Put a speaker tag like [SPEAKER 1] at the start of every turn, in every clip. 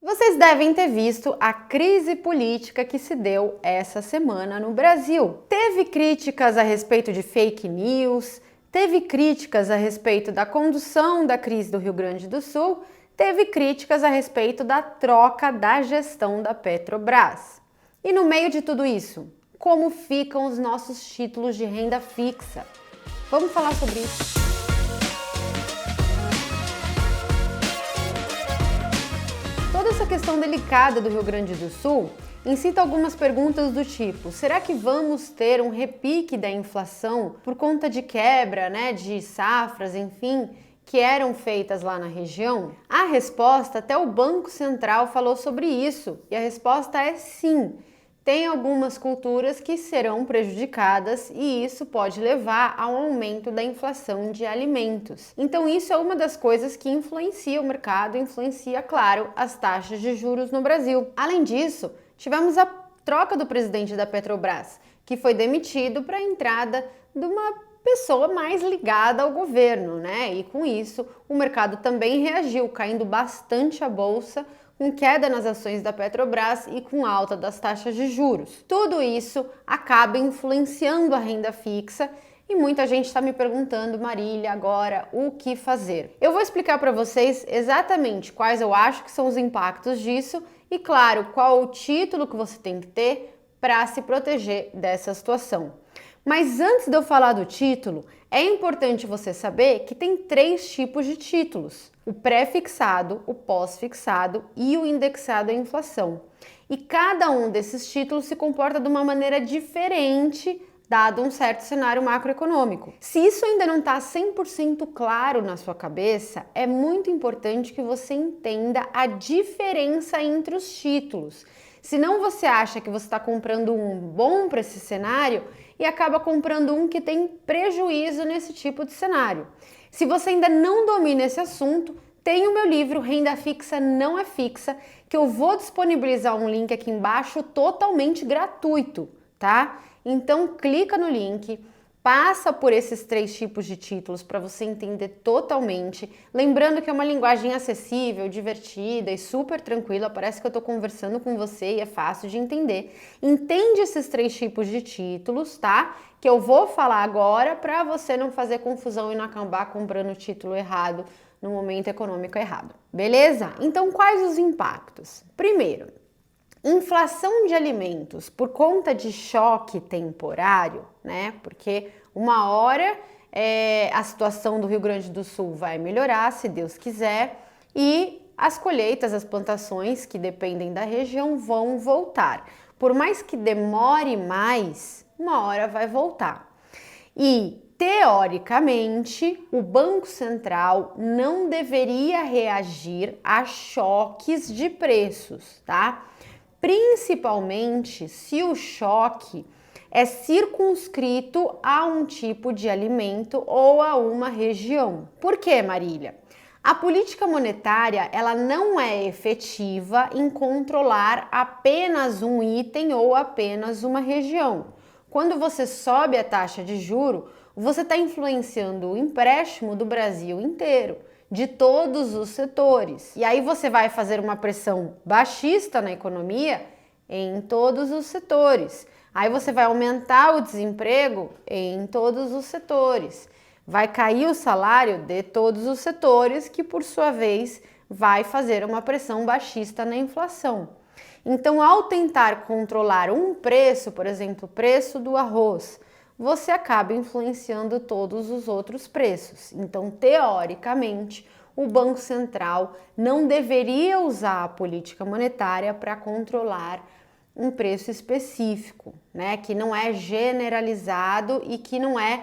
[SPEAKER 1] Vocês devem ter visto a crise política que se deu essa semana no Brasil. Teve críticas a respeito de fake news, teve críticas a respeito da condução da crise do Rio Grande do Sul, teve críticas a respeito da troca da gestão da Petrobras. E no meio de tudo isso, como ficam os nossos títulos de renda fixa? Vamos falar sobre isso. Toda essa questão delicada do Rio Grande do Sul incita algumas perguntas do tipo: será que vamos ter um repique da inflação por conta de quebra, de safras, enfim, que eram feitas lá na região? A resposta, até o Banco Central falou sobre isso, e a resposta é sim. Tem algumas culturas que serão prejudicadas e isso pode levar ao aumento da inflação de alimentos. Então isso é uma das coisas que influencia o mercado, influencia, claro, as taxas de juros no Brasil. Além disso, tivemos a troca do presidente da Petrobras, que foi demitido para a entrada de uma pessoa mais ligada ao governo, E com isso, o mercado também reagiu, caindo bastante a bolsa, com queda nas ações da Petrobras e com alta das taxas de juros. Tudo isso acaba influenciando a renda fixa e muita gente está me perguntando: Marília, agora o que fazer? Eu vou explicar para vocês exatamente quais eu acho que são os impactos disso e, claro, qual o título que você tem que ter para se proteger dessa situação. Mas antes de eu falar do título, é importante você saber que tem 3 tipos de títulos: o pré-fixado, o pós-fixado e o indexado à inflação. E cada um desses títulos se comporta de uma maneira diferente, dado um certo cenário macroeconômico. Se isso ainda não está 100% claro na sua cabeça, é muito importante que você entenda a diferença entre os títulos. Senão você acha que você está comprando um bom para esse cenário e acaba comprando um que tem prejuízo nesse tipo de cenário. Se você ainda não domina esse assunto, tem o meu livro Renda Fixa Não é Fixa, que eu vou disponibilizar um link aqui embaixo totalmente gratuito, tá? Então clica no link, passa por esses 3 tipos de títulos para você entender totalmente. Lembrando que é uma linguagem acessível, divertida e super tranquila, parece que eu estou conversando com você e é fácil de entender. Entende esses 3 tipos de títulos, tá? Que eu vou falar agora para você não fazer confusão e não acabar comprando o título errado no momento econômico errado. Beleza? Então, quais os impactos? Primeiro, inflação de alimentos por conta de choque temporário, Porque uma hora a situação do Rio Grande do Sul vai melhorar, se Deus quiser, e as colheitas, as plantações que dependem da região vão voltar. Por mais que demore mais, uma hora vai voltar. E, teoricamente, o Banco Central não deveria reagir a choques de preços, tá? Principalmente se o choque é circunscrito a um tipo de alimento ou a uma região. Por quê, Marília? A política monetária, ela não é efetiva em controlar apenas um item ou apenas uma região. Quando você sobe a taxa de juro, você está influenciando o empréstimo do Brasil inteiro, de todos os setores. E aí você vai fazer uma pressão baixista na economia em todos os setores. Aí você vai aumentar o desemprego em todos os setores. Vai cair o salário de todos os setores, que por sua vez vai fazer uma pressão baixista na inflação. Então, ao tentar controlar um preço, por exemplo, o preço do arroz, você acaba influenciando todos os outros preços. Então, teoricamente, o Banco Central não deveria usar a política monetária para controlar um preço específico, Que não é generalizado e que não é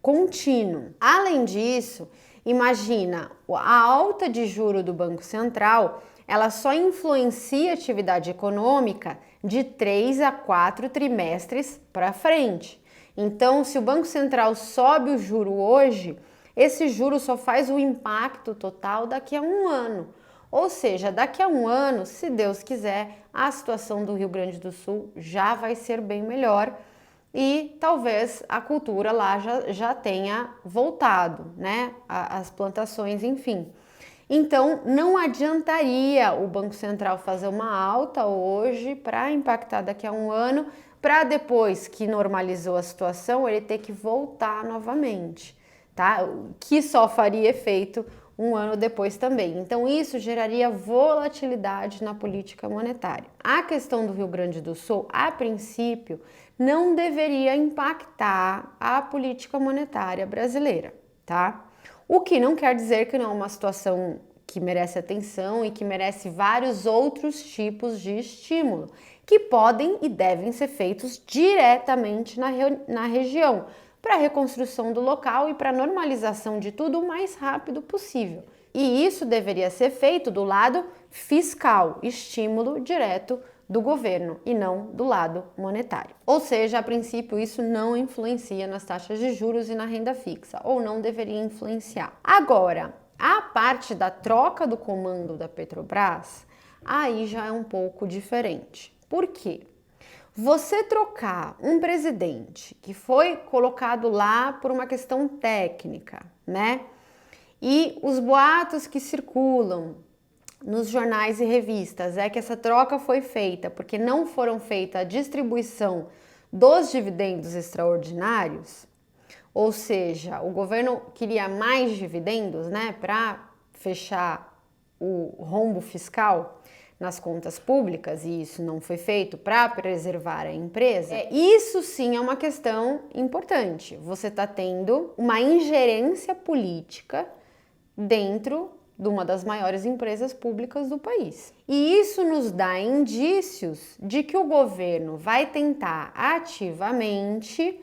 [SPEAKER 1] contínuo. Além disso, imagina, a alta de juro do Banco Central, ela só influencia a atividade econômica de 3 a 4 trimestres para frente. Então, se o Banco Central sobe o juro hoje, esse juro só faz o impacto total daqui a 1 ano. Ou seja, daqui a 1 ano, se Deus quiser, a situação do Rio Grande do Sul já vai ser bem melhor e talvez a cultura lá já tenha voltado, As plantações, enfim. Então, não adiantaria o Banco Central fazer uma alta hoje para impactar daqui a um ano, para depois que normalizou a situação, ele ter que voltar novamente, tá? Que só faria efeito um ano depois também. Então, isso geraria volatilidade na política monetária. A questão do Rio Grande do Sul, a princípio, não deveria impactar a política monetária brasileira, tá? O que não quer dizer que não é uma situação que merece atenção e que merece vários outros tipos de estímulo, que podem e devem ser feitos diretamente na região, para a reconstrução do local e para a normalização de tudo o mais rápido possível. E isso deveria ser feito do lado fiscal, estímulo direto do governo e não do lado monetário. Ou seja, a princípio isso não influencia nas taxas de juros e na renda fixa, ou não deveria influenciar. Agora, a parte da troca do comando da Petrobras, aí já é um pouco diferente. Por quê? Você trocar um presidente que foi colocado lá por uma questão técnica, né? E os boatos que circulam nos jornais e revistas é que essa troca foi feita porque não foram feita a distribuição dos dividendos extraordinários, ou seja, o governo queria mais dividendos, né, para fechar o rombo fiscal nas contas públicas, e isso não foi feito para preservar a empresa. Isso sim é uma questão importante. Você está tendo uma ingerência política dentro de uma das maiores empresas públicas do país. E isso nos dá indícios de que o governo vai tentar ativamente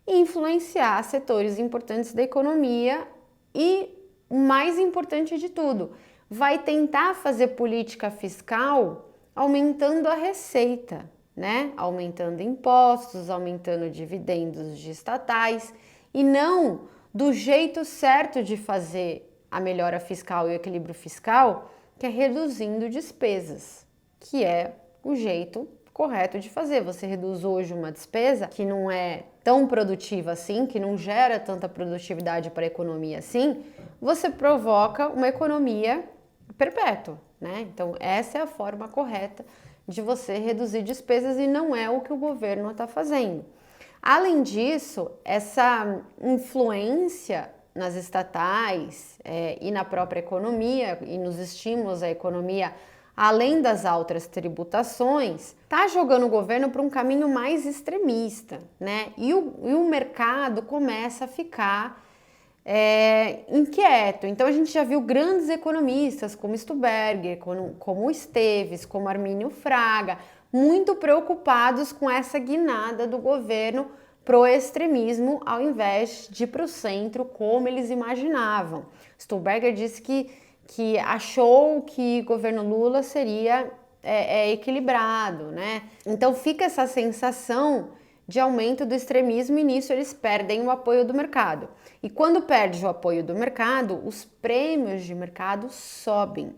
[SPEAKER 1] influenciar setores importantes da economia e, o mais importante de tudo, vai tentar fazer política fiscal aumentando a receita, né? Aumentando impostos, aumentando dividendos de estatais e não do jeito certo de fazer a melhora fiscal e o equilíbrio fiscal, que é reduzindo despesas, que é o jeito correto de fazer. Você reduz hoje uma despesa que não é tão produtiva assim, que não gera tanta produtividade para a economia assim, você provoca uma economia perpétua, né? Então, essa é a forma correta de você reduzir despesas e não é o que o governo está fazendo. Além disso, essa influência nas estatais e na própria economia e nos estímulos à economia, além das altas tributações, está jogando o governo para um caminho mais extremista, né? E o mercado começa a ficar inquieto. Então a gente já viu grandes economistas como Stuberger, como Esteves, como Armínio Fraga, muito preocupados com essa guinada do governo pro extremismo ao invés de pro centro como eles imaginavam. Stuberger disse que achou que o governo Lula seria equilibrado, né? Então fica essa sensação de aumento do extremismo e nisso eles perdem o apoio do mercado. E quando perde o apoio do mercado, os prêmios de mercado sobem.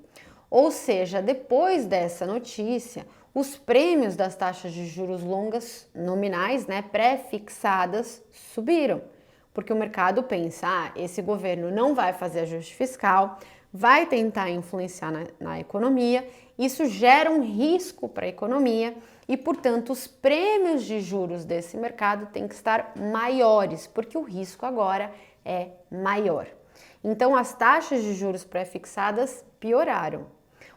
[SPEAKER 1] Ou seja, depois dessa notícia, os prêmios das taxas de juros longas nominais, né, pré-fixadas, subiram. Porque o mercado pensa, esse governo não vai fazer ajuste fiscal, vai tentar influenciar na economia, isso gera um risco para a economia e, portanto, os prêmios de juros desse mercado têm que estar maiores, porque o risco agora é maior. Então, as taxas de juros pré-fixadas pioraram.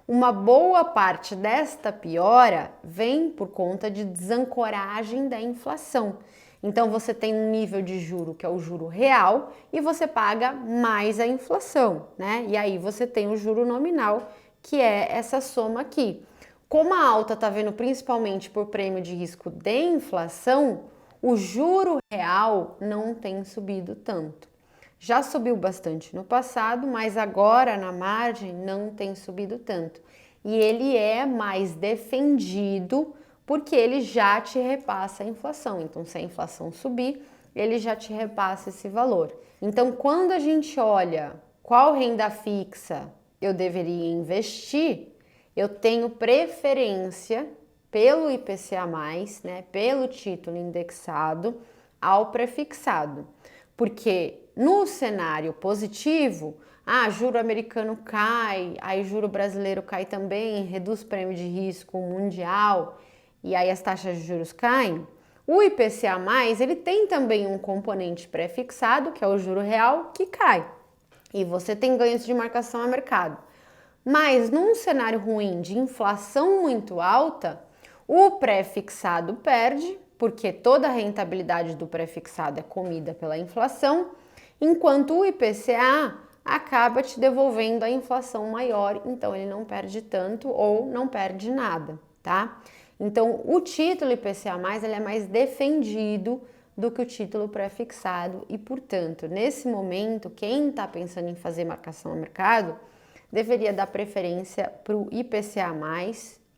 [SPEAKER 1] Uma boa parte desta piora vem por conta de desancoragem da inflação. Então, você tem um nível de juro que é o juro real e você paga mais a inflação, né? E aí você tem o juro nominal, que é essa soma aqui. Como a alta está vindo principalmente por prêmio de risco de inflação, o juro real não tem subido tanto. Já subiu bastante no passado, mas agora na margem não tem subido tanto. E ele é mais defendido porque ele já te repassa a inflação. Então, se a inflação subir, ele já te repassa esse valor. Então, quando a gente olha qual renda fixa eu deveria investir, eu tenho preferência pelo IPCA+, né, pelo título indexado ao prefixado. Porque no cenário positivo, juro americano cai, aí juro brasileiro cai também, reduz prêmio de risco mundial e aí as taxas de juros caem. O IPCA+, ele tem também um componente pré-fixado, que é o juro real, que cai. E você tem ganhos de marcação a mercado. Mas num cenário ruim de inflação muito alta, o pré-fixado perde, porque toda a rentabilidade do pré-fixado é comida pela inflação, enquanto o IPCA acaba te devolvendo a inflação maior, então ele não perde tanto ou não perde nada, tá? Então o título IPCA+, ele é mais defendido do que o título pré-fixado e, portanto, nesse momento, quem está pensando em fazer marcação a mercado deveria dar preferência para o IPCA+,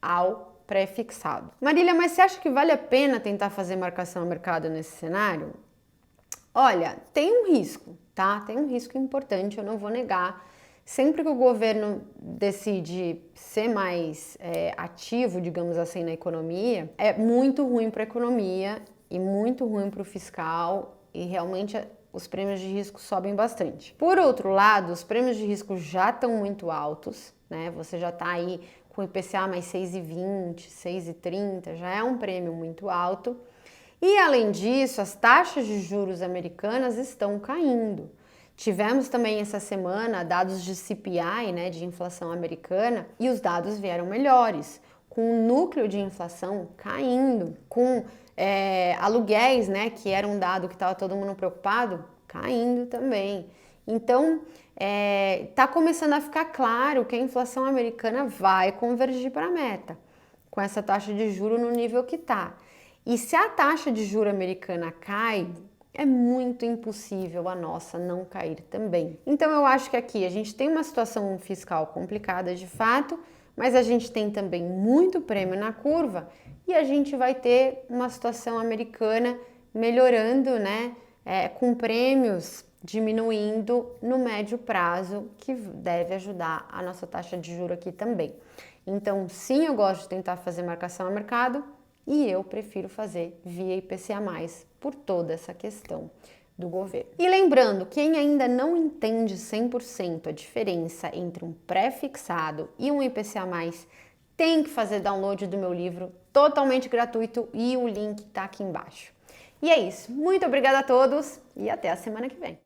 [SPEAKER 1] ao pré-fixado. Marília, mas você acha que vale a pena tentar fazer marcação a mercado nesse cenário? Olha, tem um risco, tá? Tem um risco importante, eu não vou negar. Sempre que o governo decide ser mais ativo, digamos assim, na economia, é muito ruim para a economia e muito ruim para o fiscal e realmente os prêmios de risco sobem bastante. Por outro lado, os prêmios de risco já estão muito altos, né? Você já está aí com IPCA mais 6,20, 6,30, já é um prêmio muito alto. E além disso, as taxas de juros americanas estão caindo. Tivemos também essa semana dados de CPI, né, de inflação americana, e os dados vieram melhores, com o núcleo de inflação caindo, com aluguéis, né, que era um dado que estava todo mundo preocupado, caindo também. Então, está começando a ficar claro que a inflação americana vai convergir para a meta, com essa taxa de juro no nível que está. E se a taxa de juro americana cai, é muito impossível a nossa não cair também. Então eu acho que aqui a gente tem uma situação fiscal complicada de fato, mas a gente tem também muito prêmio na curva e a gente vai ter uma situação americana melhorando, né, com prêmios diminuindo no médio prazo, que deve ajudar a nossa taxa de juro aqui também. Então sim, eu gosto de tentar fazer marcação a mercado, e eu prefiro fazer via IPCA+, por toda essa questão do governo. E lembrando, quem ainda não entende 100% a diferença entre um pré-fixado e um IPCA+, tem que fazer download do meu livro, totalmente gratuito, e o link tá aqui embaixo. E é isso, muito obrigada a todos e até a semana que vem.